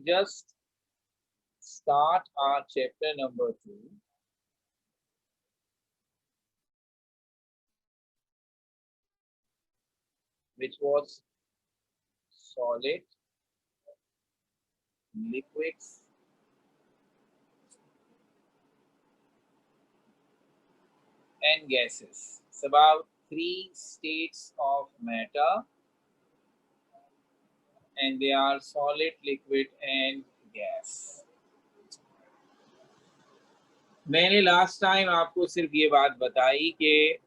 just start our chapter number 2. Which was solid, liquids, and gases. It's about 3 states of matter, and they are solid, liquid, and gas. मैंने last time आपको सिर्फ ये बात बताई कि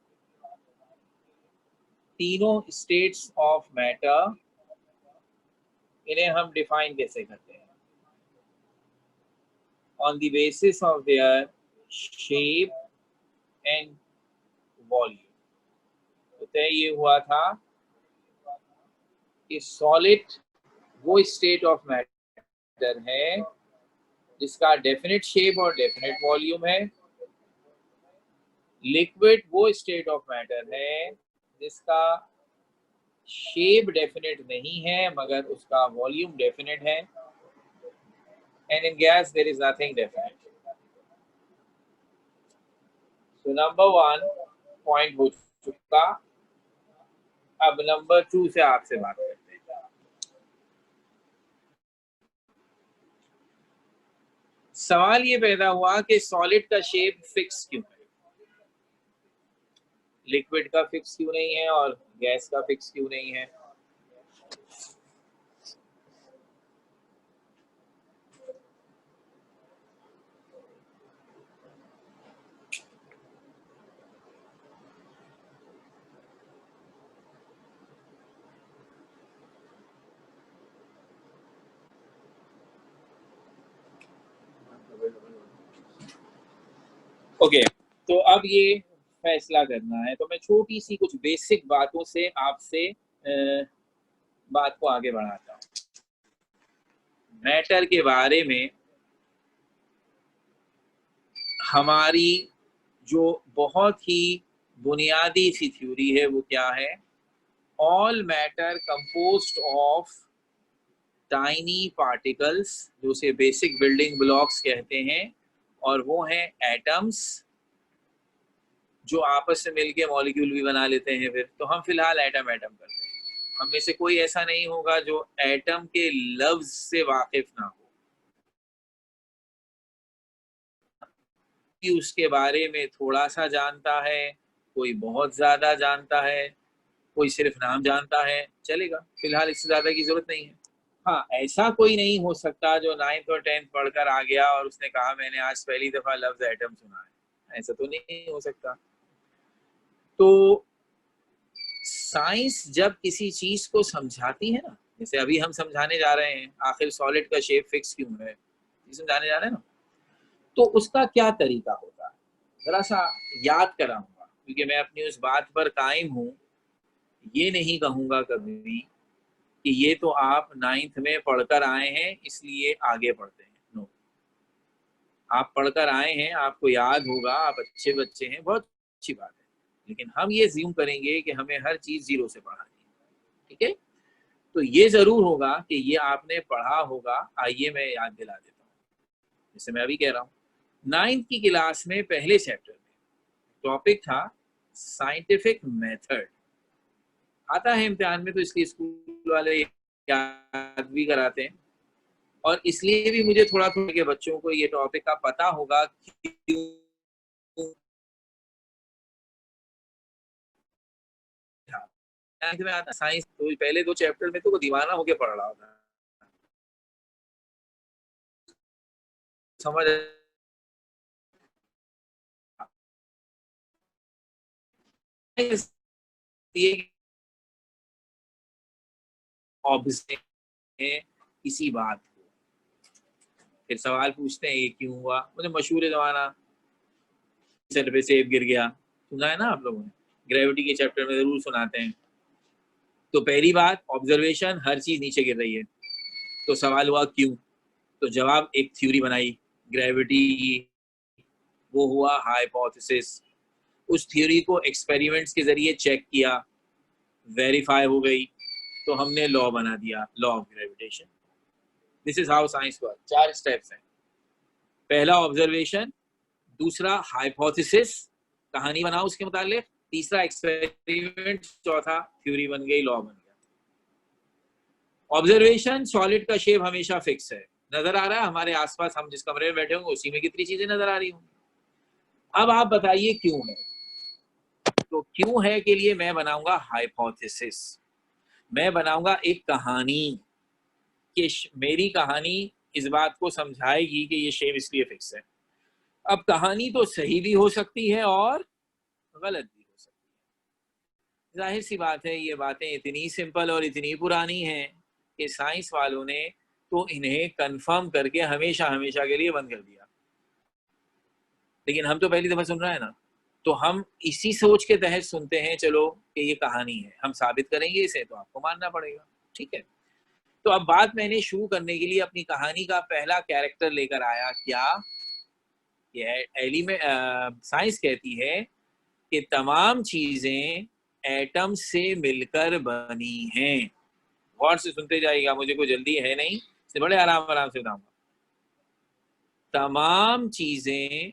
तीनों states of matter इन्हें हम डिफाइन कैसे करते हैं on the basis of their shape and volume. तो तय ये हुआ था कि सॉलिड वो स्टेट ऑफ मैटर है जिसका डेफिनेट शेप और डेफिनेट वॉल्यूम है। लिक्विड वो स्टेट ऑफ मैटर है जिसका शेप डेफिनेट नहीं है मगर उसका वॉल्यूम डेफिनेट है। And in gas there is nothing definite. So number 1 point हो चुका। अब नंबर 2 से आपसे बात करते हैं। सवाल ये पैदा हुआ कि सॉलिड का शेप फिक्स क्यों है, लिक्विड का फिक्स क्यों नहीं है और गैस का फिक्स क्यों नहीं है। ओके, तो अब ये फैसला करना है, तो मैं छोटी सी कुछ बेसिक बातों से आपसे बात को आगे बढ़ाता हूँ। मैटर के बारे में हमारी जो बहुत ही बुनियादी सी थ्योरी है वो क्या है? All matter composed of tiny particles, जो से बेसिक बिल्डिंग ब्लॉक्स कहते हैं, और वो हैं एटम्स जो आपस में मिलके मॉलिक्यूल भी बना लेते हैं। फिर तो हम फिलहाल एटम एटम करते हैं। हम में से कोई ऐसा नहीं होगा जो एटम के लफ्ज से वाकिफ ना हो, कि उसके बारे में थोड़ा सा जानता है, कोई बहुत ज्यादा जानता है, कोई सिर्फ नाम जानता है, चलेगा। फिलहाल इससे ज्यादा की जरूरत नहीं है। हाँ, ऐसा कोई नहीं हो सकता जो 9th और 10th पढ़कर आ गया और उसने कहा मैंने आज पहली दफा लफ्ज एटम सुना है। ऐसा तो नहीं हो सकता। तो साइंस जब किसी चीज को समझाती है ना, जैसे अभी हम समझाने जा रहे हैं आखिर सॉलिड का शेप फिक्स क्यों है, समझाने जा रहे हैं ना, तो उसका क्या तरीका होता है जरा सा याद कराऊंगा, क्योंकि मैं अपनी उस बात पर कायम हूं। ये नहीं कहूंगा कभी कि ये तो आप 9th में पढ़कर आए हैं इसलिए आगे पढ़ते हैं। नो, आप पढ़कर आए हैं, आपको याद होगा, आप अच्छे बच्चे हैं, बहुत अच्छी बात है, लेकिन हम ये ज़्यूम करेंगे कि हमें हर चीज़ जीरो से पढ़ानी है। ठीक है, तो ये ज़रूर होगा कि ये आपने पढ़ा होगा। आइए मैं याद दिला देता हूँ, जैसे मैं अभी कह रहा हूँ। 9th की क्लास में पहले चैप्टर में टॉपिक था साइंटिफिक मेथड। आता है इम्तिहान में, तो इसलिए स्कूल वाले याद भी कराते हैं, और इसलिए भी मुझे थोड़ा थोड़ा के बच्चों को ये टॉपिक का पता होगा क्यों में आता साइंस। तो पहले 2 चैप्टर में तो वो दीवाना होके पढ़ रहा होता, समझ इसी बात को फिर सवाल पूछते हैं ये क्यों हुआ। मुझे मशहूर जमाना सर पे सेब गिर गया, सुना है ना आप लोगों ने, ग्रेविटी के चैप्टर में जरूर सुनाते हैं। तो पहली बात ऑब्जर्वेशन, हर चीज नीचे गिर रही है, तो सवाल हुआ क्यों, तो जवाब एक थ्योरी बनाई ग्रेविटी की, वो हुआ हाइपोथेसिस। उस थ्योरी को एक्सपेरिमेंट्स के जरिए चेक किया, वेरीफाई हो गई, तो हमने लॉ बना दिया, law of gravitation. This is how science work. 4 steps हैं। पहला ऑब्जर्वेशन, दूसरा हाइपोथेसिस, कहानी बनाओ उसके मुतालिक, तीसरा एक्सपेरिमेंट, चौथा थ्योरी बन गई, लॉ बन गया। ऑब्जर्वेशन, सॉलिड का शेप हमेशा फिक्स है, नजर आ रहा है हमारे आसपास, हम जिस कमरे में बैठे होंगे उसी में कितनी चीजें नजर आ रही होंगी। अब आप बताइए क्यों है। तो क्यों है के लिए मैं बनाऊंगा हाइपोथेसिस, मैं बनाऊंगा एक कहानी कि मेरी कहानी इस बात को समझाएगी कि ये शेप इसलिए फिक्स है। अब कहानी तो सही भी हो सकती है और गलत भी हो सकती है। जाहिर सी बात है ये बातें इतनी सिंपल और इतनी पुरानी हैं कि साइंस वालों ने तो इन्हें कंफर्म करके हमेशा हमेशा के लिए बंद कर दिया, लेकिन हम तो पहली दफा सुन रहे हैं ना, तो हम इसी सोच के तहत सुनते हैं चलो कि ये कहानी है, हम साबित करेंगे इसे तो आपको मानना पड़ेगा, ठीक है। तो अब बात मैंने शुरू करने के लिए अपनी कहानी का पहला कैरेक्टर लेकर आया, क्या ये साइंस कहती है कि तमाम चीजें एटम से मिलकर बनी हैं। गौर से सुनते जाइएगा, मुझे कोई जल्दी है नहीं, इसे बड़े आराम आराम से बताऊंगा। तमाम चीजें,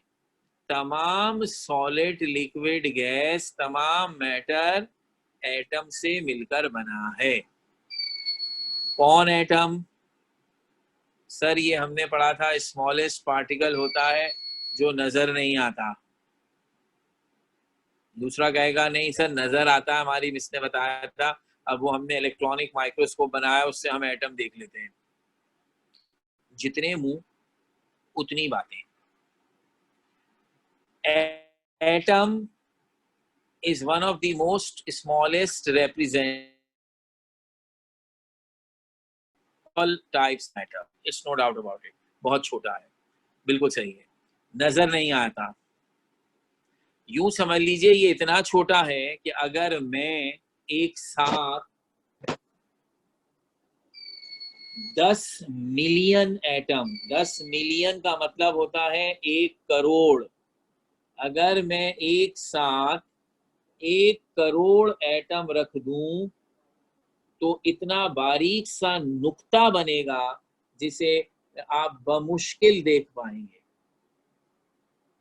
तमाम सॉलिड लिक्विड गैस, तमाम मैटर एटम से मिलकर बना है। कौन एटम? सर ये हमने पढ़ा था, स्मॉलेस्ट पार्टिकल होता है जो नजर नहीं आता। दूसरा कहेगा नहीं सर नजर आता है, हमारी मिस ने बताया था, अब वो हमने इलेक्ट्रॉनिक माइक्रोस्कोप बनाया उससे हम एटम देख लेते हैं। जितने मुंह उतनी बातें। Atom is one of the most smallest represent all types matter, it's no doubt about it। बहुत छोटा है, बिल्कुल सही है, नजर नहीं आता। यूं समझ लीजिए ये इतना छोटा है कि अगर मैं एक साथ 10 मिलियन एटम, 10 मिलियन का मतलब होता है 1 करोड़, अगर मैं एक साथ 1 करोड़ एटम रख दूं तो इतना बारीक सा नुक्ता बनेगा जिसे आप बमुश्किल देख पाएंगे।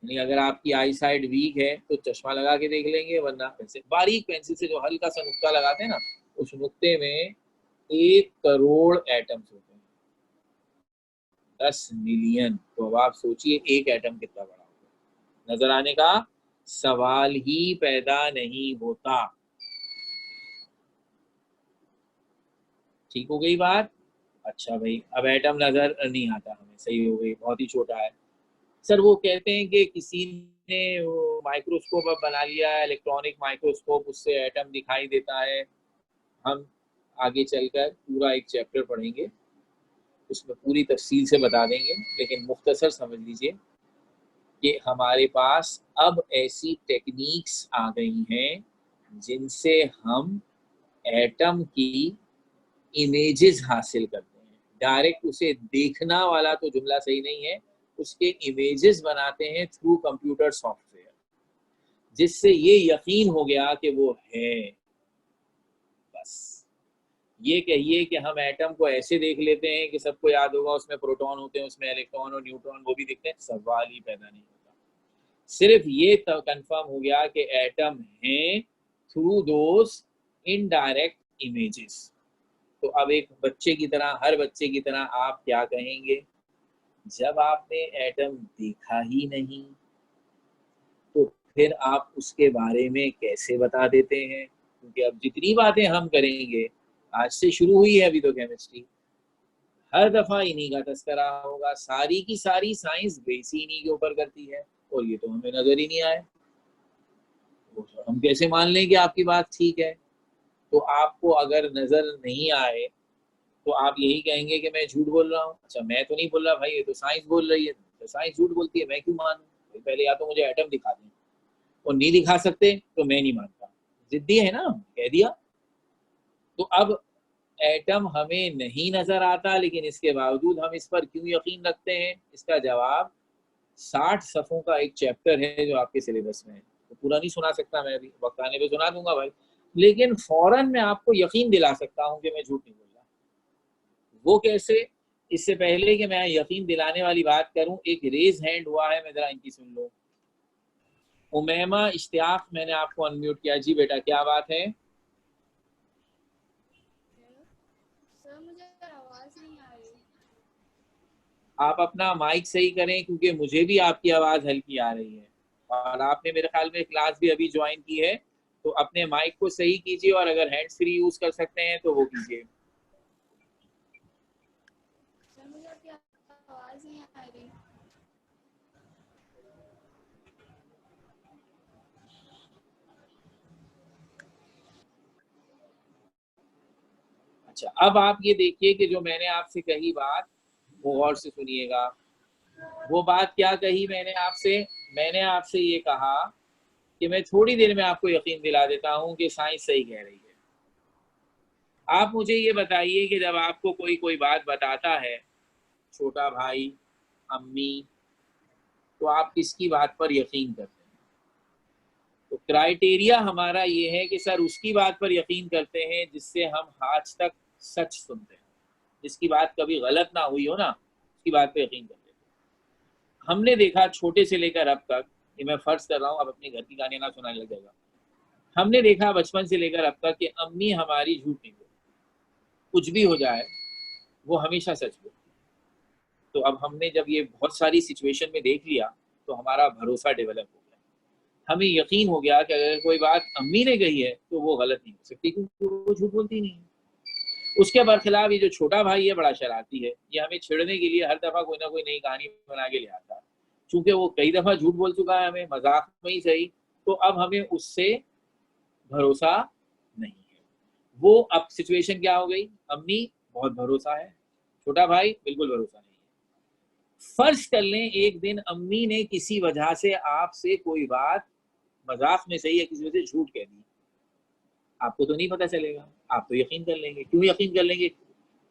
यानी अगर आपकी आई साइड वीक है तो चश्मा लगा के देख लेंगे, वरना पेंसिल, बारीक पेंसिल से जो हल्का सा नुक्ता लगाते हैं ना, उस नुक्ते में 1 करोड़ एटम्स होते हैं, 10 मिलियन। तो अब आप सोचिए एक एटम कितना बड़ा होगा, नजर आने का सवाल ही पैदा नहीं होता। ठीक हो गई बात? अच्छा भाई, अब एटम नजर नहीं आता हमें, सही हो गई, बहुत ही छोटा है। सर वो कहते हैं कि किसी ने माइक्रोस्कोप अब बना लिया है, इलेक्ट्रॉनिक माइक्रोस्कोप, उससे एटम दिखाई देता है। हम आगे चलकर पूरा एक चैप्टर पढ़ेंगे, उसमें पूरी तफसील से बता देंगे, लेकिन मुख्तसर समझ लीजिए कि हमारे पास अब ऐसी टेक्निक्स आ गई हैं जिनसे हम एटम की इमेजेस हासिल करते हैं। डायरेक्ट उसे देखना वाला तो जुमला सही नहीं है, उसके इमेजेस बनाते हैं थ्रू कंप्यूटर सॉफ्टवेयर, जिससे ये यकीन हो गया कि वो है। बस ये कहिए कि हम एटम को ऐसे देख लेते हैं कि सबको याद होगा उसमें प्रोटॉन होते हैं, उसमें इलेक्ट्रॉन और न्यूट्रॉन, वो भी दिखते हैं, सवाल ही पैदा नहीं होता। सिर्फ ये तो कंफर्म हो गया कि एटम हैं थ्रू दोस इनडायरेक्ट इमेजेस। तो अब एक बच्चे की तरह, हर बच्चे की तरह आप क्या कहेंगे? जब आपने एटम देखा ही नहीं तो फिर आप उसके बारे में कैसे बता देते हैं? क्योंकि अब जितनी बातें हम करेंगे, आज से शुरू हुई है अभी तो केमिस्ट्री, हर दफा इन्हीं का तस्करा होगा, सारी की सारी साइंस बेस ही इन्हीं के ऊपर करती है, और ये तो हमें नजर ही नहीं आए, तो हम कैसे मान लें कि आपकी बात ठीक है? तो आपको अगर नजर नहीं आए तो आप यही कहेंगे कि मैं झूठ बोल रहा हूँ। अच्छा मैं तो नहीं बोल रहा भाई, ये तो साइंस बोल रही है, तो साइंस झूठ बोलती है, मैं क्यों मानूं? पहले या तो मुझे एटम दिखा दें, और नहीं दिखा सकते तो मैं नहीं मानता, जिद्दी है ना, कह दिया। तो अब एटम हमें नहीं नजर आता, लेकिन इसके बावजूद हम इस पर क्यों यकीन रखते हैं? इसका जवाब 60 सफ़ों का एक चैप्टर है जो आपके सिलेबस में है, तो पूरा नहीं सुना सकता मैं, अभी वक्त आने पे सुना दूंगा भाई, लेकिन फौरन मैं आपको यकीन दिला सकता हूँ कि मैं झूठ नहीं बोल रहा। वो कैसे? इससे पहले कि मैं यकीन दिलाने वाली बात करूं, एक रेज हैंड हुआ है, मैं जरा इनकी सुन लो। उमैमा इश्तियाक, मैंने आपको अनम्यूट किया। जी बेटा, क्या बात है? सर मुझे आवाज नहीं आ रही। आप अपना माइक सही करें, क्योंकि मुझे भी आपकी आवाज हल्की आ रही है और आपने मेरे ख्याल में क्लास भी अभी ज्वाइन की है, तो अपने माइक को सही कीजिए और अगर हैंड्स फ्री यूज कर सकते हैं तो वो कीजिए। सर मुझे आपकी आवाज नहीं आ रही। अच्छा, अब आप ये देखिए कि जो मैंने आपसे कही बात, वो गौर से सुनिएगा। वो बात क्या कही मैंने आपसे? मैंने आपसे ये कहा कि मैं थोड़ी देर में आपको यकीन दिला देता हूं कि साइंस सही कह रही है। आप मुझे ये बताइए कि जब आपको कोई कोई बात बताता है, छोटा भाई, अम्मी, तो आप किसकी बात पर यकीन करते हैं? तो क्राइटेरिया हमारा ये है कि सर उसकी बात पर यकीन करते हैं जिससे हम आज तक सच सुनते हैं, जिसकी बात कभी गलत ना हुई हो ना, उसकी बात पर यकीन करते हैं। हमने देखा छोटे से लेकर अब तक, ये मैं फर्ज कर रहा हूँ, अब अपने घर की कहानी ना सुनाने लग जाएगा। हमने देखा बचपन से लेकर अब तक कि अम्मी हमारी झूठ नहीं बोलती, कुछ भी हो जाए वो हमेशा सच बोलती। तो अब हमने जब ये बहुत सारी सिचुएशन में देख लिया, तो हमारा भरोसा डेवलप हो गया। हमें यकीन हो गया कि अगर कोई बात अम्मी ने कही है तो वो गलत नहीं हो सकती, क्योंकि वो झूठ बोलती नहीं है। उसके बरखिलाफ ये जो छोटा भाई है, बड़ा शरारती है, ये हमें छेड़ने के लिए हर दफा कोई ना कोई नई कहानी बना के ले आता है। चूंकि वो कई दफा झूठ बोल चुका है, हमें मजाक में ही सही, तो अब हमें उससे भरोसा नहीं है। वो अब सिचुएशन क्या हो गई? अम्मी बहुत भरोसा है, छोटा भाई बिल्कुल भरोसा नहीं है। फर्ज कर लें एक दिन अम्मी ने किसी वजह से आपसे कोई बात मजाक में सही है किसी वजह से झूठ कह दी, आपको तो नहीं पता चलेगा, आप तो यकीन कर लेंगे। क्यों यकीन कर लेंगे?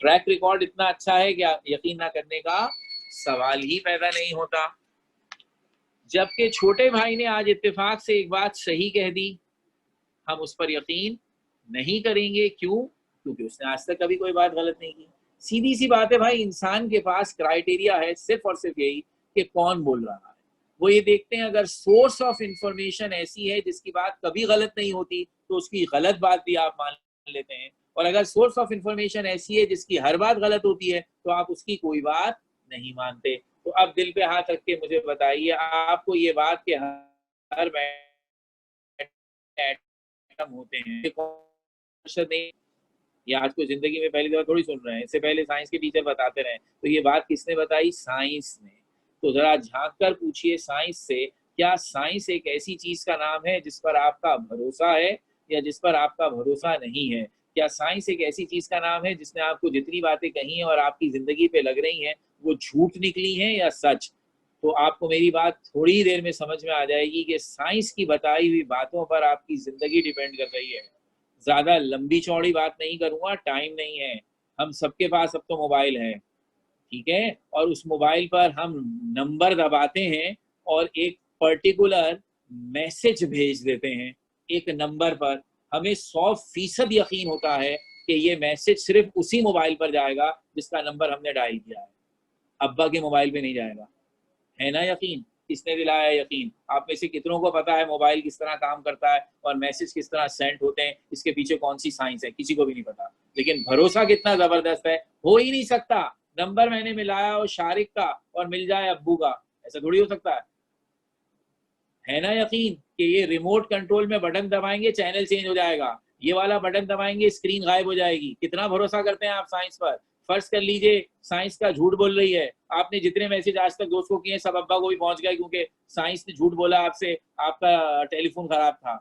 ट्रैक रिकॉर्ड इतना अच्छा है कि यकीन ना करने का सवाल ही पैदा नहीं होता। जबकि छोटे भाई ने आज इत्तेफाक से एक बात सही कह दी, हम उस पर यकीन नहीं करेंगे। क्यों? क्योंकि उसने आज तक कभी कोई बात गलत नहीं की। सीधी सी बात है भाई, इंसान के पास क्राइटेरिया है सिर्फ और सिर्फ यही कि कौन बोल रहा है। वो ये देखते हैं अगर सोर्स ऑफ इंफॉर्मेशन ऐसी है जिसकी बात कभी गलत नहीं होती, तो उसकी गलत बात भी आप मान लेते हैं, और अगर सोर्स ऑफ इंफॉर्मेशन ऐसी है जिसकी हर बात गलत होती है, तो आप उसकी कोई बात नहीं मानते। तो अब दिल पे हाथ रख के मुझे बताइए, आपको ये बात कि हर एटम होते हैं, ये आज को जिंदगी में पहली दफा थोड़ी सुन रहे हैं, इससे पहले साइंस के टीचर बताते रहे। तो ये बात किसने बताई? साइंस ने। तो जरा झांक कर पूछिए साइंस से, क्या साइंस एक ऐसी चीज का नाम है जिस पर आपका भरोसा है या जिस पर आपका भरोसा नहीं है? क्या साइंस एक ऐसी चीज का नाम है जिसने आपको जितनी बातें कही हैं और आपकी जिंदगी पे लग रही हैं, वो झूठ निकली हैं या सच? तो आपको मेरी बात थोड़ी ही देर में समझ में आ जाएगी कि साइंस की बताई हुई बातों पर आपकी जिंदगी डिपेंड कर रही है। ज्यादा लंबी चौड़ी बात नहीं करूंगा, टाइम नहीं है। हम सबके पास अब तो मोबाइल है, ठीक है, और उस मोबाइल पर हम नंबर दबाते हैं और एक पर्टिकुलर मैसेज भेज देते हैं एक नंबर पर। हमें 100% यकीन होता है कि ये मैसेज सिर्फ उसी मोबाइल पर जाएगा जिसका नंबर हमने डायल किया है, अब्बा के मोबाइल पे नहीं जाएगा। है ना यकीन? किसने दिलाया यकीन? आप में से कितनों को पता है मोबाइल किस तरह काम करता है और मैसेज किस तरह सेंड होते हैं, इसके पीछे कौन सी साइंस है? किसी को भी नहीं पता। लेकिन भरोसा कितना जबरदस्त है, हो ही नहीं सकता नंबर मैंने मिलाया हो शारिक का और मिल जाए अब्बू का, ऐसा थोड़ी हो सकता है ना यकीन? कि ये रिमोट कंट्रोल में बटन दबाएंगे चैनल चेंज हो जाएगा, ये वाला बटन दबाएंगे स्क्रीन गायब हो जाएगी। कितना भरोसा करते हैं आप साइंस पर? फर्ज कर लीजिए साइंस का झूठ बोल रही है, आपने जितने मैसेज आज तक दोस्त को किए सब अब्बा को भी पहुंच गए क्योंकि साइंस ने झूठ बोला आपसे, आपका टेलीफोन खराब था,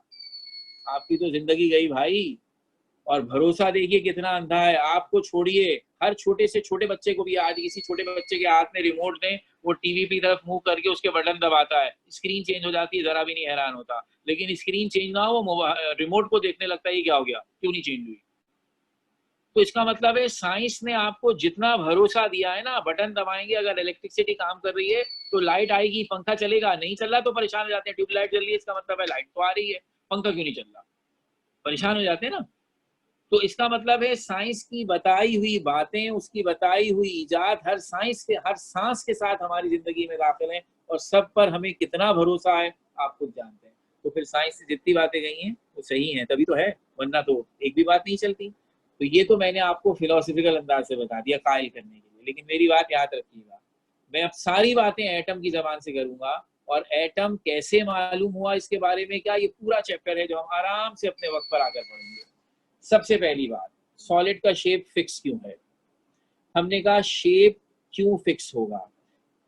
आपकी तो जिंदगी गई भाई। और भरोसा देखिए कितना अंधा है। आपको छोड़िए, हर छोटे से छोटे बच्चे को भी आज किसी छोटे बच्चे के हाथ में रिमोट दें, वो टीवी की तरफ मुंह करके उसके बटन दबाता है, स्क्रीन चेंज हो जाती है, जरा भी नहीं हैरान होता। लेकिन स्क्रीन चेंज ना हो, वो रिमोट को देखने लगता है ये क्या हो गया, क्यों नहीं चेंज हुई। तो इसका मतलब है साइंस ने आपको जितना भरोसा दिया है ना, बटन दबाएंगे अगर इलेक्ट्रिसिटी काम कर रही है तो लाइट आएगी, पंखा चलेगा, नहीं चल रहा तो परेशान हो जाते हैं। ट्यूबलाइट जल रही है इसका मतलब है लाइट तो आ रही है, पंखा क्यों नहीं चल रहा, परेशान हो जाते हैं ना। तो इसका मतलब है साइंस की बताई हुई बातें, उसकी बताई हुई इजाद हर सांस के साथ हमारी जिंदगी में दाखिल है और सब पर हमें कितना भरोसा है आप खुद जानते हैं। तो फिर साइंस से जितनी बातें गई हैं वो सही हैं, तभी तो है, वरना तो एक भी बात नहीं चलती। तो ये तो मैंने आपको फिलोसफिकल अंदाज से बता दिया कायल करने के लिए, लेकिन मेरी बात याद रखिएगा, मैं अब सारी बातें एटम की जबान से करूंगा और एटम कैसे मालूम हुआ इसके बारे में क्या, ये पूरा चैप्टर है जो हम आराम से अपने वक्त पर आकर पढ़ेंगे। सबसे पहली बात, सॉलिड का शेप फिक्स क्यों है? हमने कहा शेप क्यों फिक्स होगा,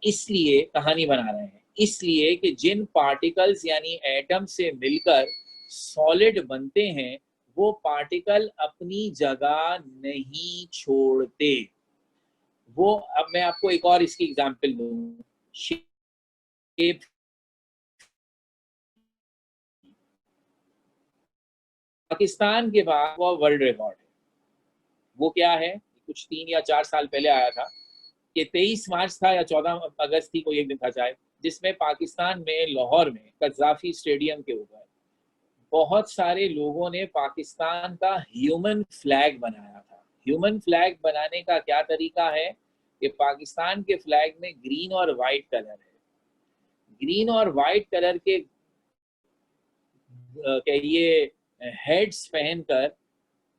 इसलिए कहानी बना रहे हैं, इसलिए कि जिन पार्टिकल्स यानी एटम से मिलकर सॉलिड बनते हैं वो पार्टिकल अपनी जगह नहीं छोड़ते। वो अब मैं आपको एक और इसकी एग्जांपल दूं, शेप, पाकिस्तान के बाद वो वर्ल्ड रिकॉर्ड है, वो क्या है, कुछ 3 या 4 साल पहले आया था कि 23 मार्च था या 14 अगस्त थी, कोई एक दिन था शायद, जिसमें पाकिस्तान में लाहौर में कज़ाफी स्टेडियम के ऊपर बहुत सारे लोगों ने पाकिस्तान का ह्यूमन फ्लैग बनाया था। ह्यूमन फ्लैग बनाने का क्या तरीका है कि पाकिस्तान के फ्लैग में ग्रीन और वाइट कलर है, ग्रीन और वाइट कलर के कहिए हेड्स पहनकर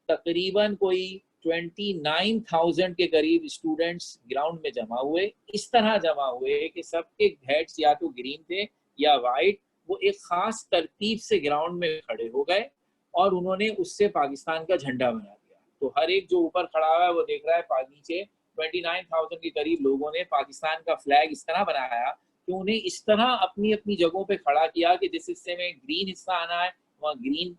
तकरीबन कोई 29,000 के करीब स्टूडेंट्स ग्राउंड में जमा हुए, इस तरह जमा हुए कि सबके हेड्स या तो ग्रीन थे या वाइट, वो एक खास तरतीब से ग्राउंड में खड़े हो गए और उन्होंने उससे पाकिस्तान का झंडा बना दिया। तो हर एक जो ऊपर खड़ा हुआ है वो देख रहा है नीचे 29,000 के करीब लोगों ने पाकिस्तान का फ्लैग इस तरह बनाया कि उन्हें इस तरह अपनी अपनी जगहों पे खड़ा किया कि जिस हिस्से में ग्रीन हिस्सा आना है वहाँ ग्रीन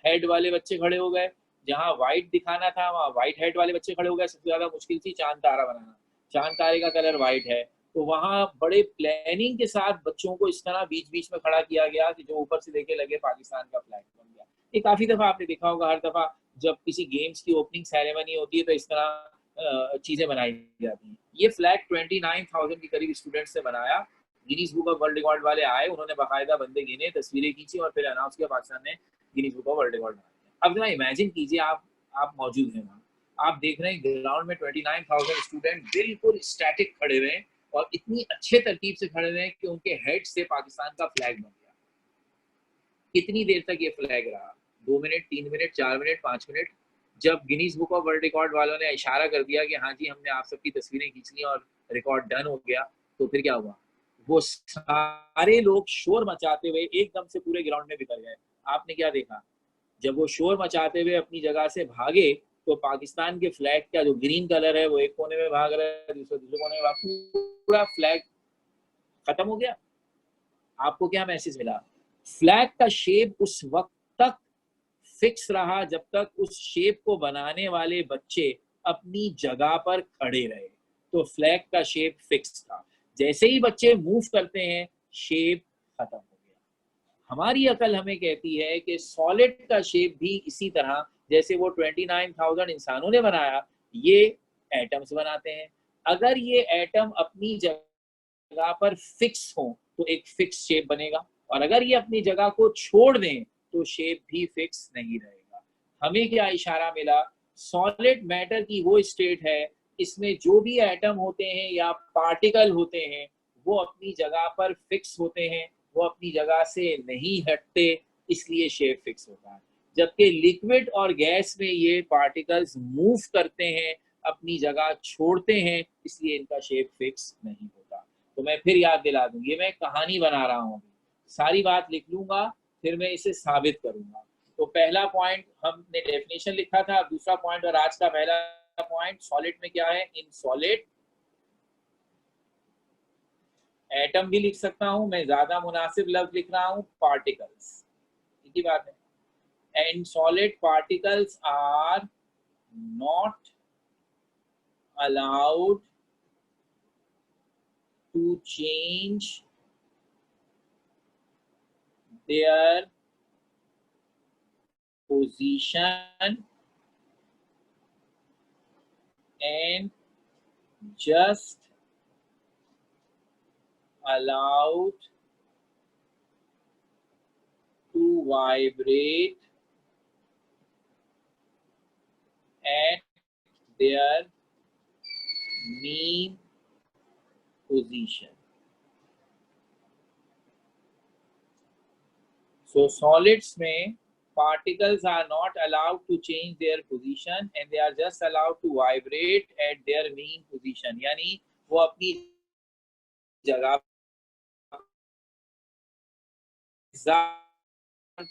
हेड वाले बच्चे खड़े हो गए, जहाँ व्हाइट दिखाना था वहाँ व्हाइट हेड वाले बच्चे खड़े हो गए। सबसे ज्यादा मुश्किल थी चांद तारा बनाना, चांद तारे का कलर व्हाइट है, तो वहाँ बड़े प्लानिंग के साथ बच्चों को इस तरह बीच बीच में खड़ा किया गया कि जो ऊपर से देखे लगे पाकिस्तान का फ्लैग बन गया। ये काफी दफा आपने देखा होगा, हर दफा जब किसी गेम्स की ओपनिंग सेरेमनी होती है तो इस तरह चीजें बनाई जाती हैं। ये फ्लैग 29,000 के करीब स्टूडेंट्स ने बनाया। Guinness book of world record वाले आए, उन्होंने बाकायदा बंदे गिने, तस्वीरें खींची और फिर अनाउंस किया पाकिस्तान ने Guinness book of world record बनाया। अब जरा इमेजिन कीजिए, आप मौजूद हैं वहाँ, आप देख रहे हैं ग्राउंड में 29,000 स्टूडेंट बिल्कुल स्टैटिक खड़े हुए हैं और इतनी अच्छे तरतीब से खड़े हुए हैं कि उनके हेड से पाकिस्तान का फ्लैग बन गया। कितनी देर तक ये फ्लैग रहा? 2 मिनट, 3 मिनट, 4 मिनट, 5 मिनट। जब Guinness book of world record वालों ने इशारा कर दिया कि हाँ जी हमने आप सबकी तस्वीरें खींच ली और रिकॉर्ड डन हो गया, तो फिर क्या हुआ? वो सारे लोग शोर मचाते हुए एकदम से पूरे ग्राउंड में बिखर गए। आपने क्या देखा? जब वो शोर मचाते हुए अपनी जगह से भागे तो पाकिस्तान के फ्लैग का जो ग्रीन कलर है वो एक कोने में भाग रहा है, दूसरे कोने में पूरा फ्लैग खत्म हो गया। आपको क्या मैसेज मिला? फ्लैग का शेप उस वक्त तक फिक्स रहा जब तक उस शेप को बनाने वाले बच्चे अपनी जगह पर खड़े रहे, तो फ्लैग का शेप फिक्स था। जैसे ही बच्चे मूव करते हैं शेप खत्म हो गया। हमारी अकल हमें कहती है कि सॉलिड का शेप भी इसी तरह, जैसे वो 29,000 इंसानों ने बनाया, ये एटम्स बनाते हैं। अगर ये एटम अपनी जगह पर फिक्स हो तो एक फिक्स शेप बनेगा, और अगर ये अपनी जगह को छोड़ दें तो शेप भी फिक्स नहीं रहेगा। हमें क्या इशारा मिला? सॉलिड मैटर की वो स्टेट है इसमें जो भी एटम होते हैं या पार्टिकल होते हैं वो अपनी जगह पर फिक्स होते हैं, वो अपनी जगह से नहीं हटते, इसलिए शेप फिक्स होता है। जबकि लिक्विड और गैस में ये पार्टिकल्स मूव करते हैं, अपनी जगह छोड़ते हैं, इसलिए इनका शेप फिक्स नहीं होता। तो मैं फिर याद दिला दूं, ये मैं कहानी बना रहा हूँ, सारी बात लिख लूंगा फिर मैं इसे साबित करूंगा। तो पहला पॉइंट हमने डेफिनेशन लिखा था, दूसरा पॉइंट और आज का पहला पॉइंट सॉलिड में क्या है? इन सॉलिड एटम भी लिख सकता हूं, मैं ज्यादा मुनासिब लफ्ज लिख रहा हूं पार्टिकल्स, एक ही बात है। And solid particles are not allowed to change their position and just allowed to vibrate at their mean position. So solids में particles are not allowed to change their position and they are just allowed to vibrate at their mean position. यानी वो अपनी जगह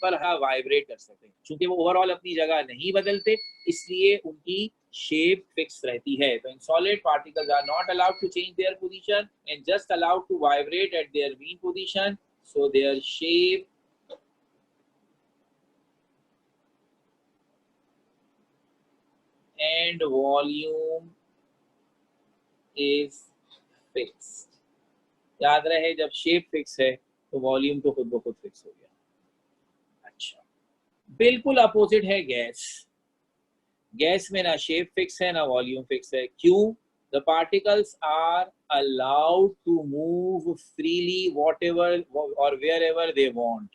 पर vibrate कर सकते हैं। चूंकि वो ओवरऑल अपनी जगह नहीं बदलते, इसलिए उनकी शेप फिक्स रहती है। तो in solid particles are not allowed to change their position and just allowed to vibrate at their mean position, so their shape and volume is fixed. याद रहे जब शेप फिक्स है तो वॉल्यूम तो खुद ब खुद फिक्स हो गया। अच्छा, बिल्कुल अपोजिट है गैस। गैस में ना शेप फिक्स है ना वॉल्यूम फिक्स है। क्यों? The particles are allowed to move freely whatever और वेयर एवर दे वॉन्ट।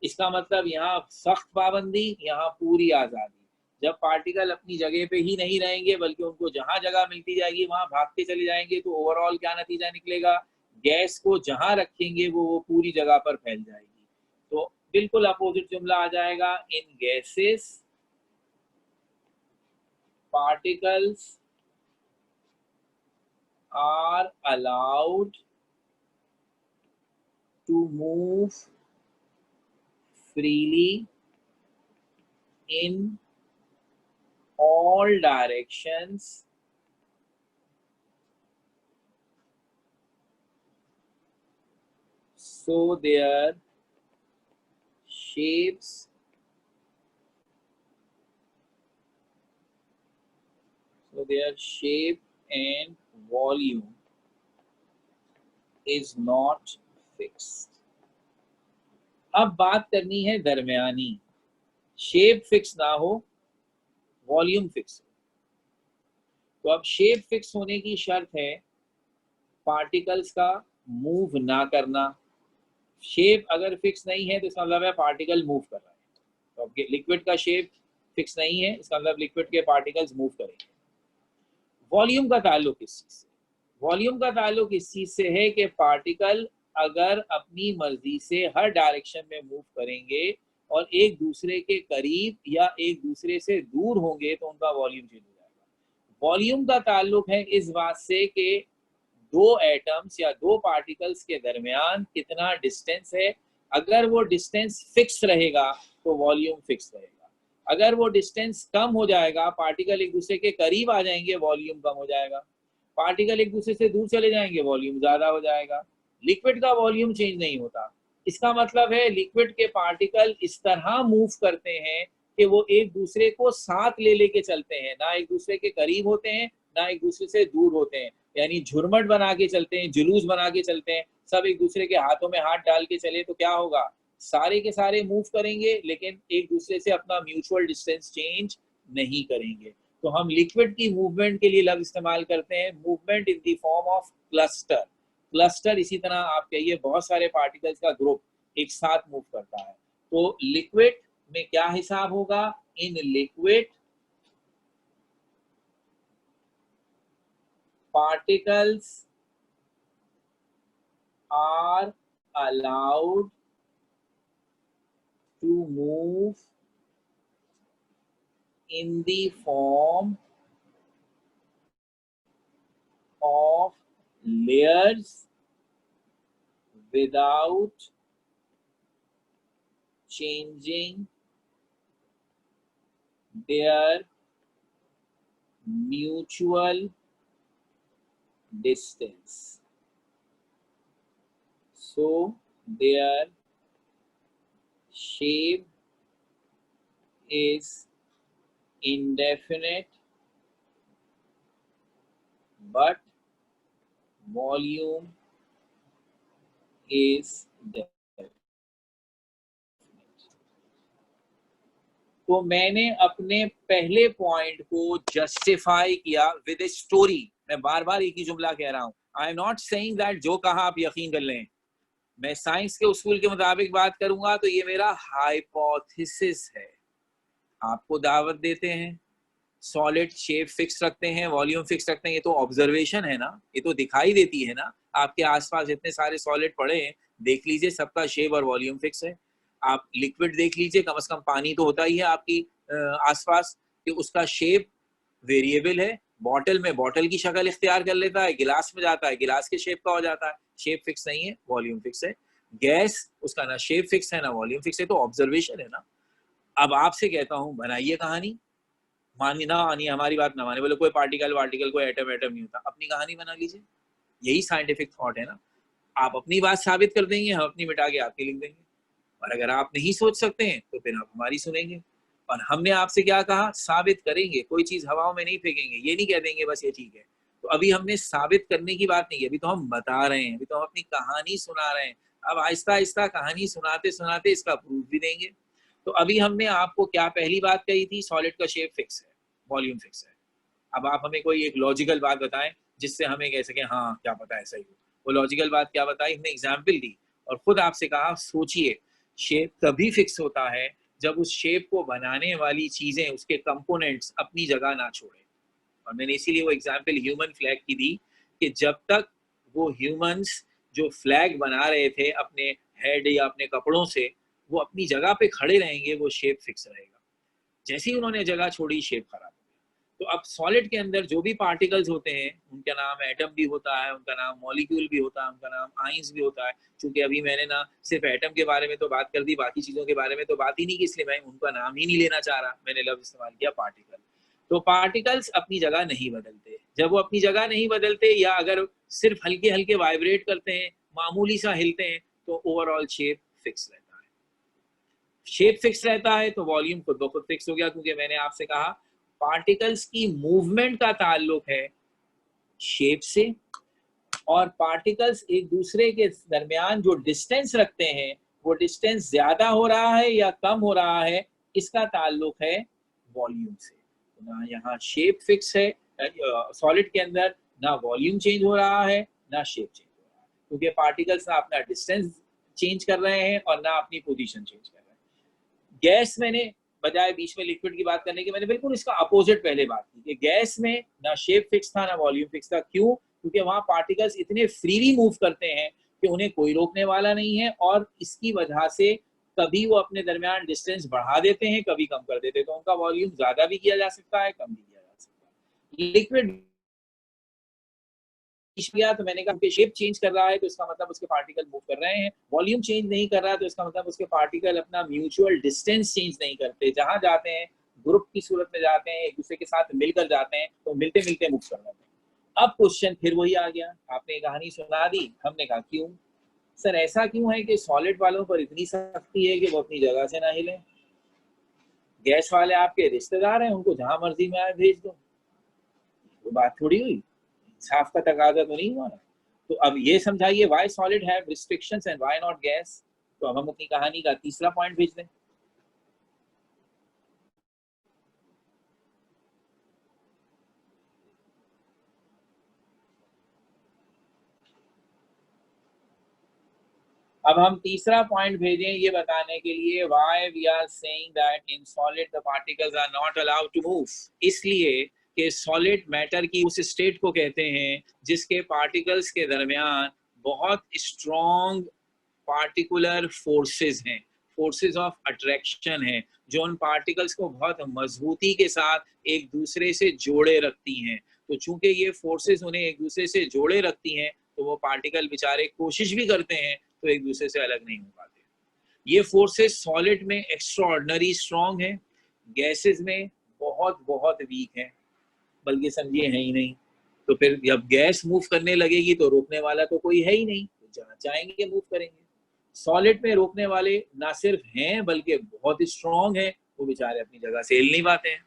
इसका मतलब यहाँ सख्त पाबंदी, यहाँ पूरी आजादी। जब पार्टिकल अपनी जगह पे ही नहीं रहेंगे बल्कि उनको जहां जगह मिलती जाएगी वहां भागते चले जाएंगे, तो ओवरऑल क्या नतीजा निकलेगा? गैस को जहां रखेंगे वो पूरी जगह पर फैल जाएगी। तो बिल्कुल अपोजिट जुमला आ जाएगा, in gases particles are allowed to move freely in all directions so their shapes and volume is not fixed. अब बात करनी है दरमियानी, शेप फिक्स ना हो, वॉल्यूम फिक्स हो। तो अब शेप फिक्स होने की शर्त है पार्टिकल्स का मूव ना करना। शेप अगर फिक्स नहीं है तो इसका मतलब है पार्टिकल मूव कर रहा है। तो अब लिक्विड का शेप फिक्स नहीं है, इसका मतलब लिक्विड के पार्टिकल्स मूव करेंगे। वॉल्यूम का ताल्लुक किस चीज से? वॉल्यूम का ताल्लुक इस चीज से है कि पार्टिकल अगर अपनी मर्जी से हर डायरेक्शन में मूव करेंगे और एक दूसरे के करीब या एक दूसरे से दूर होंगे तो उनका वॉल्यूम चेंज हो जाएगा। वॉल्यूम का ताल्लुक है इस बात से कि दो एटम्स या दो पार्टिकल्स के दरमियान कितना डिस्टेंस है। अगर वो डिस्टेंस फिक्स रहेगा तो वॉल्यूम फिक्स रहेगा। अगर वो डिस्टेंस कम हो जाएगा, पार्टिकल एक दूसरे के करीब आ जाएंगे, वॉल्यूम कम हो जाएगा। पार्टिकल एक दूसरे से दूर चले जाएंगे, वॉल्यूम ज्यादा हो जाएगा। लिक्विड का वॉल्यूम चेंज नहीं होता। इसका मतलब है लिक्विड के पार्टिकल इस तरह मूव करते हैं कि वो एक दूसरे को साथ ले लेके चलते हैं, ना एक दूसरे के करीब होते हैं ना एक दूसरे से दूर होते हैं। यानी झुरमट बना के चलते हैं, जुलूस बना के चलते हैं। सब एक दूसरे के हाथों में हाथ डाल के चले तो क्या होगा? सारे के सारे मूव करेंगे लेकिन एक दूसरे से अपना म्यूचुअल डिस्टेंस चेंज नहीं करेंगे। तो हम लिक्विड की मूवमेंट के लिए लफ्ज इस्तेमाल करते हैं movement in the form of cluster. Cluster इसी तरह आप कहिए बहुत सारे पार्टिकल्स का ग्रुप एक साथ मूव करता है। तो लिक्विड में क्या हिसाब होगा? In liquid particles are allowed to move in the form of layers without changing their mutual distance. So their shape is indefinite but volume is definite. तो मैंने अपने पहले पॉइंट को जस्टिफाई किया विद ए स्टोरी। मैं बार बार एक ही जुमला कह रहा हूं, I am not saying that जो कहा आप यकीन कर लें। मैं साइंस के उसूल के मुताबिक बात करूंगा तो ये मेरा हाइपोथेसिस है। आपको दावत देते हैं सॉलिड शेप फिक्स रखते हैं, वॉल्यूम फिक्स रखते हैं, ये तो ऑब्जर्वेशन है ना, ये तो दिखाई देती है ना। आपके आसपास इतने सारे सॉलिड पड़े हैं, देख लीजिए सबका शेप और वॉल्यूम फिक्स है। आप लिक्विड देख लीजिए, कम से कम पानी तो होता ही है आपकी आसपास, कि उसका शेप वेरिएबल है। बॉटल में बॉटल की शक्ल इख्तियार कर लेता है, गिलास में जाता है गिलास के शेप का हो जाता है, शेप फिक्स नहीं है, वॉल्यूम फिक्स है। गैस, उसका ना शेप फिक्स है ना वॉल्यूम फिक्स है, तो ऑब्जर्वेशन है ना। अब आपसे कहता हूँ बनाइए कहानी, मानिए ना मानिए, हमारी बात ना माने, बोले कोई पार्टिकल वार्टिकल कोई एटम एटम नहीं होता, अपनी कहानी बना लीजिए। यही साइंटिफिक थॉट है ना। आप अपनी बात साबित कर देंगे, हम अपनी मिटा के आपकी लिख देंगे। और अगर आप नहीं सोच सकते हैं तो फिर आप हमारी सुनेंगे। और हमने आपसे क्या कहा, साबित करेंगे, कोई चीज हवाओं में नहीं फेंकेंगे, ये नहीं कह देंगे बस ये ठीक है। तो अभी हमने साबित करने की बात नहीं की, अभी तो हम बता रहे हैं, अभी तो हम अपनी कहानी सुना रहे हैं। अब आहिस्ता आहिस्ता कहानी सुनाते सुनाते इसका प्रूफ भी देंगे। तो अभी हमने आपको क्या पहली बात कही थी, सॉलिड का शेप फिक्स है, वॉल्यूम फिक्स है। अब आप हमें कोई एक लॉजिकल बात बताएं जिससे हमें कह सकें हाँ क्या पता है सही हो। वो लॉजिकल बात क्या बताई, हमने एग्जाम्पल दी और खुद आपसे कहा सोचिए, शेप तभी फिक्स होता है जब उस शेप को बनाने वाली चीजें, उसके कंपोनेंट्स अपनी जगह ना छोड़े। और मैंने इसीलिए वो एग्जाम्पल ह्यूमन फ्लैग की दी, कि जब तक वो ह्यूमंस जो फ्लैग बना रहे थे अपने हेड या अपने कपड़ों से, वो अपनी जगह पे खड़े रहेंगे, वो शेप फिक्स रहेगा। जैसे ही उन्होंने जगह छोड़ी, शेप खराब हो गया। तो अब सॉलिड के अंदर जो भी पार्टिकल्स होते हैं, उनका नाम एटम भी होता है, उनका नाम मॉलिक्यूल भी होता है, उनका नाम आइंस भी होता है। चूंकि अभी मैंने ना सिर्फ एटम के बारे में तो बात कर दी, बाकी चीजों के बारे में तो बात ही नहीं की, इसलिए मैं उनका नाम ही नहीं लेना चाह रहा, मैंने लफ्ज इस्तेमाल किया पार्टिकल। तो पार्टिकल्स अपनी जगह नहीं बदलते। जब वो अपनी जगह नहीं बदलते, या अगर सिर्फ हल्के हल्के वाइब्रेट करते हैं, मामूली सा हिलते हैं, तो ओवरऑल शेप फिक्स रहता है। शेप फिक्स रहता है तो वॉल्यूम खुद ब खुद फिक्स हो गया, क्योंकि मैंने आपसे कहा पार्टिकल्स की मूवमेंट का ताल्लुक है शेप से, और पार्टिकल्स एक दूसरे के दरमियान जो डिस्टेंस रखते हैं, वो डिस्टेंस ज्यादा हो रहा है या कम हो रहा है, इसका ताल्लुक है वॉल्यूम से। तो ना यहाँ शेप फिक्स है सॉलिड के अंदर, ना वॉल्यूम चेंज हो रहा है ना शेप चेंज हो रहा है, क्योंकि पार्टिकल्स ना अपना डिस्टेंस चेंज कर रहे हैं और ना अपनी पोजीशन चेंज कर रहे हैं। गैस, मैंने बजाय बीच में लिक्विड की बात करने की, मैंने बिल्कुल इसका अपोजिट पहले बात की कि गैस में ना शेप फिक्स था ना वॉल्यूम फिक्स था। क्यों? क्योंकि वहां पार्टिकल्स इतने फ्रीली मूव करते हैं कि उन्हें कोई रोकने वाला नहीं है, और इसकी वजह से कभी वो अपने दरमियान डिस्टेंस बढ़ा देते हैं, कभी कम कर देते हैं, तो उनका वॉल्यूम ज्यादा भी किया जा सकता है, कम भी किया जा सकता है। लिक्विड गया तो मैंने कहा कि शेप चेंज कर रहा है तो इसका मतलब उसके पार्टिकल मूव कर रहे हैं, वॉल्यूम चेंज नहीं कर रहा है तो इसका मतलब उसके पार्टिकल अपना म्यूचुअल डिस्टेंस चेंज नहीं करते। जहां जाते हैं ग्रुप की सूरत में जाते हैं, एक दूसरे के साथ मिलकर जाते हैं, तो मिलते मिलते मूव कर रहे हैं। अब क्वेश्चन फिर वही आ गया, आपने कहानी सुना दी, हमने कहा क्यों सर, ऐसा क्यों है कि सॉलिड वालों पर इतनी सख्ती है कि वो अपनी जगह से ना हिले? गैस वाले आपके रिश्तेदार हैं, उनको जहां मर्जी में आए भेज दो, वो बात थोड़ी हुई, साफ का तकाजा तो नहीं हुआ ना। तो अब ये समझाइए, why solid have restrictions and why not gas. तो अब हम अपनी कहानी का तीसरा पॉइंट भेज दें। अब हम तीसरा पॉइंट भेजें ये बताने के लिए, why we are saying that in solid the particles are not allowed to move. इसलिए कि सॉलिड मैटर की उस स्टेट को कहते हैं जिसके पार्टिकल्स के दरमियान बहुत स्ट्रॉन्ग पार्टिकुलर फोर्सेस हैं, फोर्सेस ऑफ अट्रैक्शन है, जो उन पार्टिकल्स को बहुत मजबूती के साथ एक दूसरे से जोड़े रखती हैं। तो चूंकि ये फोर्सेस उन्हें एक दूसरे से जोड़े रखती हैं, तो वो पार्टिकल बेचारे कोशिश भी करते हैं तो एक दूसरे से अलग नहीं हो पाते। ये फोर्सेस सॉलिड में एक्स्ट्राऑर्डिनरी स्ट्रॉन्ग है, गैसेस में बहुत बहुत वीक है, बल्कि समझिए है ही नहीं। तो फिर जब गैस मूव करने लगेगी तो रोकने वाला तो कोई है ही नहीं, तो जहाँ चाहेंगे मूव करेंगे। सॉलिड में रोकने वाले ना सिर्फ हैं बल्कि बहुत स्ट्रॉन्ग है, वो बेचारे अपनी जगह से हिल नहीं पाते हैं।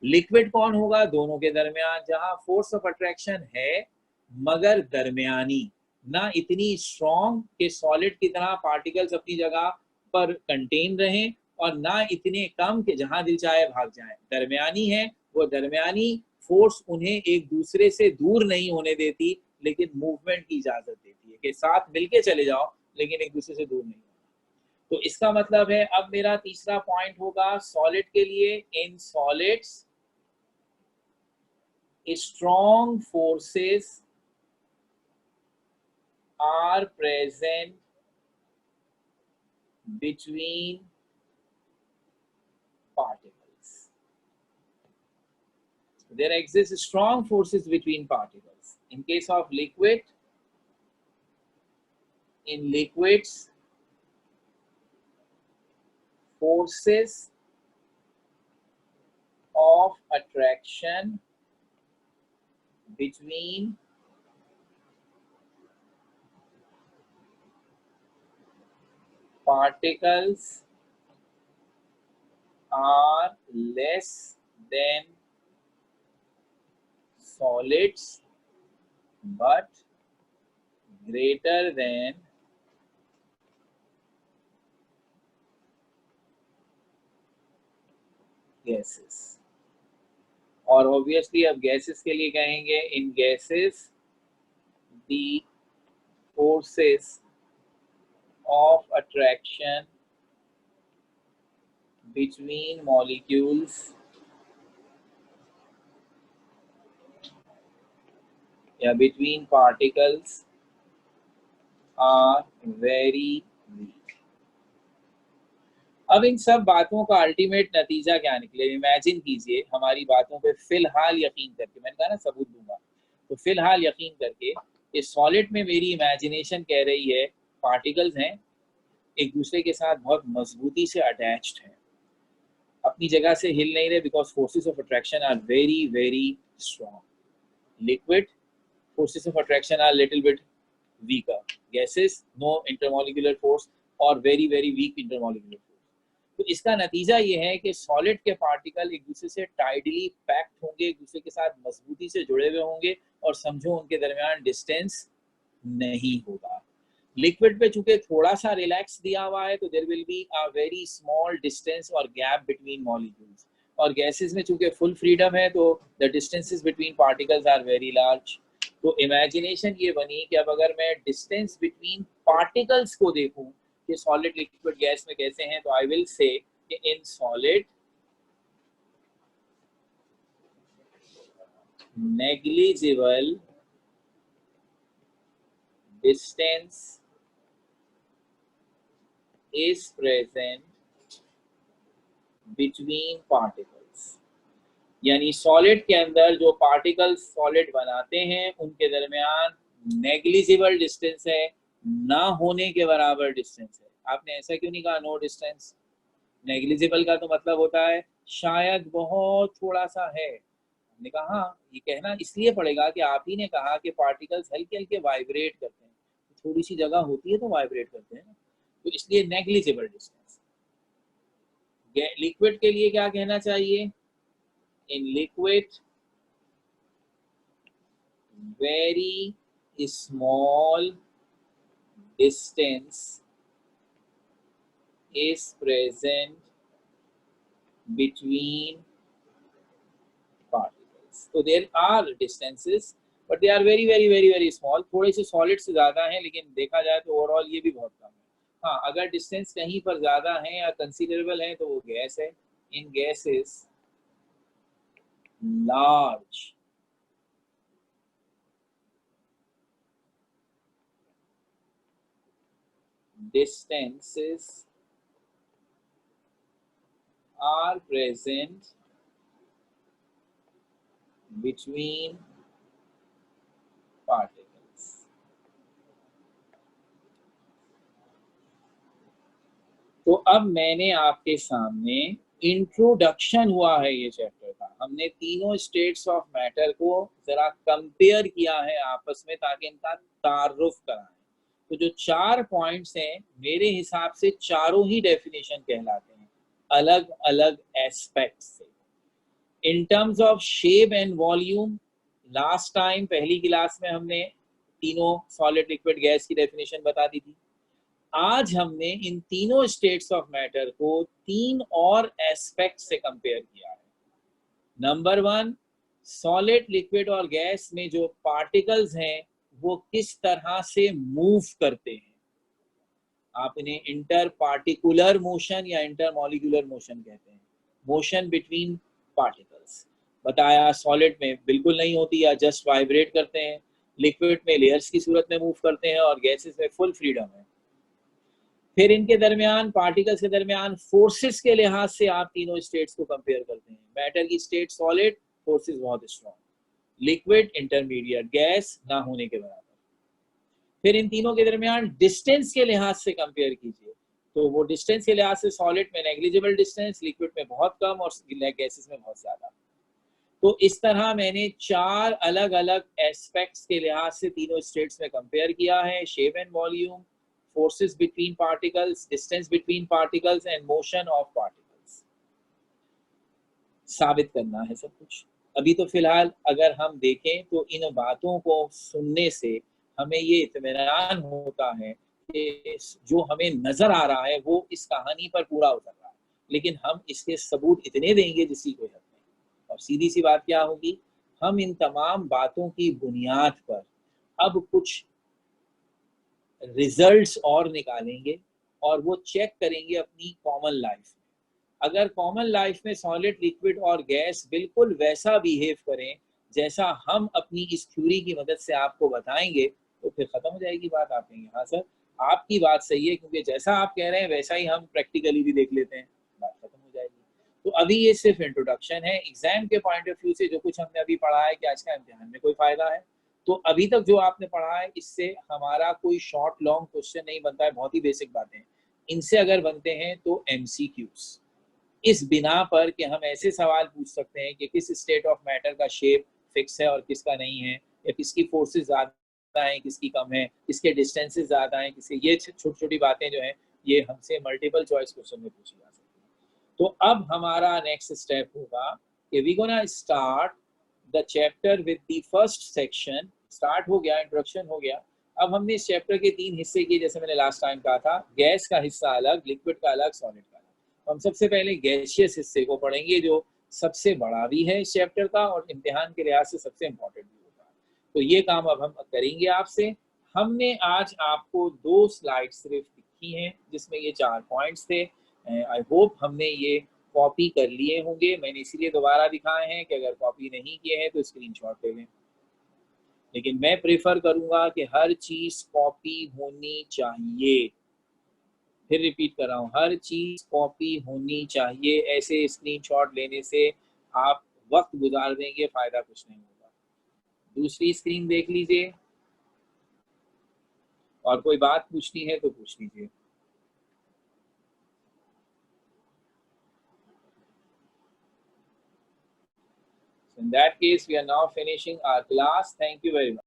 लिक्विड कौन होगा? दोनों के दरमियान, जहां फोर्स ऑफ अट्रैक्शन है मगर दरमियानी, ना इतनी स्ट्रॉन्ग कि सॉलिड की तरह पार्टिकल्स अपनी जगह पर कंटेन रहें, और ना इतने कम कि जहां दिल चाहे भाग जाएं, दरमियानी है। वो दरमियानी फोर्स उन्हें एक दूसरे से दूर नहीं होने देती, लेकिन मूवमेंट की इजाजत देती है कि साथ मिलके चले जाओ लेकिन एक दूसरे से दूर नहीं होना। तो इसका मतलब है, अब मेरा तीसरा पॉइंट होगा सॉलिड के लिए, in solids strong forces are present between particles. There exist strong forces between particles. In case of liquid, in liquids, forces of attraction between particles are less than solids but greater than gases. और obviously अब gases के लिए कहेंगे इन gases the forces of attraction between molecules या between particles are very weak. अब इन सब बातों का अल्टीमेट नतीजा क्या निकले? इमेजिन कीजिए हमारी बातों पे फिलहाल यकीन करके, मैंने कहा ना सबूत दूंगा, तो फिलहाल यकीन करके इस सॉलिड में मेरी इमेजिनेशन कह रही है पार्टिकल्स हैं, एक दूसरे के साथ बहुत मजबूती से अटैच्ड हैं, अपनी जगह से हिल नहीं रहे because forces of attraction are very very strong. Liquid forces of attraction are little bit weaker. Gases, no intermolecular force और very very weak intermolecular force. तो इसका नतीजा ये है कि सॉलिड के पार्टिकल एक दूसरे से टाइडली पैक्ड होंगे, एक दूसरे के साथ मजबूती से जुड़े हुए होंगे और समझो उनके दरमियान डिस्टेंस नहीं होगा. लिक्विड पे चूंकि थोड़ा सा रिलैक्स दिया हुआ है तो there will be a very small distance और गैप बिटवीन मॉलिक्यूल्स, और गैसेस में चूंकि फुल फ्रीडम है तो the distances between particles are very large. तो इमेजिनेशन ये बनी कि अब अगर मैं डिस्टेंस बिटवीन पार्टिकल्स को देखूं कि सॉलिड लिक्विड गैस में कैसे हैं, तो आई विल से कि in solid negligible distance is present between particles. यानी सॉलिड के अंदर जो पार्टिकल्स सॉलिड बनाते हैं उनके दरमियान नेग्लिजिबल डिस्टेंस है, ना होने के बराबर डिस्टेंस है. आपने ऐसा क्यों नहीं कहा नो डिस्टेंस? नेग्लिजिबल का तो मतलब होता है शायद बहुत थोड़ा सा है. हमने कहा हाँ, ये कहना इसलिए पड़ेगा कि आप ही ने कहा कि पार्टिकल्स हल्के हल्के वाइब्रेट करते हैं, थोड़ी सी जगह होती है तो वाइब्रेट करते हैं, तो इसलिए नेग्लिजिबल डिस्टेंस. लिक्विड के लिए क्या कहना चाहिए? In liquid, very small distance is present between particles. So there are distances, but they are very very very very small. थोड़े से सॉलिड से ज़्यादा हैं, लेकिन देखा जाए तो ओवरऑल ये भी बहुत कम है. हाँ, अगर डिस्टेंस कहीं पर ज़्यादा है या कंसिडरेबल है तो वो गैस है. इन gases large distances are present between particles. तो अब मैंने आपके सामने इंट्रोडक्शन हुआ है ये चैप्टर का, हमने तीनों स्टेट्स ऑफ मैटर को जरा कंपेयर किया है आपस में ताकि इनका तारुफ कराएं. तो जो 4 पॉइंट्स हैं मेरे हिसाब से चारों ही डेफिनेशन कहलाते हैं अलग अलग एस्पेक्ट से. In terms of shape and volume, last time पहली क्लास में हमने तीनों सॉलिड लिक्विड गैस की डेफिनेशन बता दी थी. आज हमने इन तीनों स्टेट्स ऑफ मैटर को 3 और एस्पेक्ट से कंपेयर किया है. नंबर 1, सॉलिड लिक्विड और गैस में जो पार्टिकल्स हैं वो किस तरह से मूव करते हैं. आप इन्हें इंटर पार्टिकुलर मोशन या इंटर मॉलिक्यूलर मोशन कहते हैं, मोशन बिटवीन पार्टिकल्स. बताया। सॉलिड में बिल्कुल नहीं होती या जस्ट वाइब्रेट करते हैं, लिक्विड में लेयर्स की सूरत में मूव करते हैं, और गैसेस में फुल फ्रीडम है। फिर इनके दरमियान, पार्टिकल्स के दरमियान फोर्सेस के लिहाज से आप तीनों स्टेट्स को कंपेयर करते हैं। मैटर की स्टेट सॉलिड, फोर्सेस बहुत स्ट्रॉन्ग, लिक्विड इंटरमीडिएट, गैस ना होने के बराबर। फिर इन तीनों के दरमियान डिस्टेंस के लिहाज से कंपेयर कीजिए, तो वो डिस्टेंस के लिहाज से सॉलिड में नेग्लिजिबल डिस्टेंस, लिक्विड में बहुत कम, और गैसेस में बहुत ज्यादा। तो इस तरह मैंने 4 अलग अलग एस्पेक्ट्स के लिहाज से तीनों स्टेट्स में कंपेयर किया है: shape and volume, forces between particles, distance between particles and motion of particles. साबित करना है सब कुछ। अभी तो फिलहाल अगर हम देखें तो इन बातों को सुनने से हमें ये इत्मीनान होता है कि जो हमें नजर आ रहा है वो इस कहानी पर पूरा उतर रहा है, लेकिन हम इसके सबूत इतने देंगे जिसकी कोई हद नहीं। और सीधी सी बात क्या होगी, हम इन तमाम बातों की बुनियाद पर अब कुछ रिजल्ट्स और निकालेंगे और वो चेक करेंगे अपनी कॉमन लाइफ में। अगर कॉमन लाइफ में सॉलिड, लिक्विड और गैस बिल्कुल वैसा बिहेव करें जैसा हम अपनी इस थ्योरी की मदद से आपको बताएंगे, तो फिर खत्म हो जाएगी बात। आप कहेंगे हाँ सर आपकी बात सही है, क्योंकि जैसा आप कह रहे हैं वैसा ही हम प्रैक्टिकली भी देख लेते हैं, बात खत्म हो जाएगी। तो अभी ये सिर्फ इंट्रोडक्शन है। एग्जाम के पॉइंट ऑफ व्यू से जो कुछ हमने अभी पढ़ा है, क्या इसका इम्तिहान में कोई फायदा है? तो अभी तक जो आपने पढ़ा है इससे हमारा कोई शॉर्ट लॉन्ग क्वेश्चन नहीं बनता है, बहुत ही बेसिक बातें। इनसे अगर बनते हैं तो एमसीक्यूज, इस बिना पर कि हम ऐसे सवाल पूछ सकते हैं कि किस स्टेट ऑफ मैटर का शेप फिक्स है और किसका नहीं है, या किसकी फोर्सेस ज्यादा हैं किसकी कम है, किसके डिस्टेंसेस ज्यादा हैं किसके, ये छोटी छोटी बातें जो हैं ये हमसे मल्टीपल चॉइस क्वेश्चन में पूछी जा सकती है। तो अब हमारा नेक्स्ट स्टेप होगा कि we gonna start the chapter with the first section. Start हो गया, इंट्रोडक्शन हो गया। अब हमने इस चैप्टर के 3 हिस्से किए, जैसे मैंने लास्ट टाइम कहा था, गैस का हिस्सा अलग, लिक्विड का अलग, सॉलिड का अलग। हम सबसे पहले गैसियस हिस्से को पढ़ेंगे जो सबसे बड़ा भी है इस चैप्टर का और इम्तिहान के लिहाज से सबसे इम्पोर्टेंट भी होगा। तो ये काम अब हम करेंगे आपसे। हमने आज आपको 2 स्लाइड सिर्फ दिखी हैं जिसमें ये 4 पॉइंट्स थे। आई होप हमने ये कॉपी कर लिए होंगे। मैंने इसीलिए दोबारा दिखाए हैं कि अगर कॉपी नहीं किए हैं तो स्क्रीनशॉट ले लें, लेकिन मैं प्रेफर करूंगा कि हर चीज कॉपी होनी चाहिए। फिर रिपीट कर रहा हूँ, हर चीज कॉपी होनी चाहिए। ऐसे स्क्रीनशॉट लेने से आप वक्त गुजार देंगे, फायदा कुछ नहीं होगा। दूसरी स्क्रीन देख लीजिए, और कोई बात पूछनी है तो पूछ लीजिए। In that case, we are now finishing our class. Thank you very much.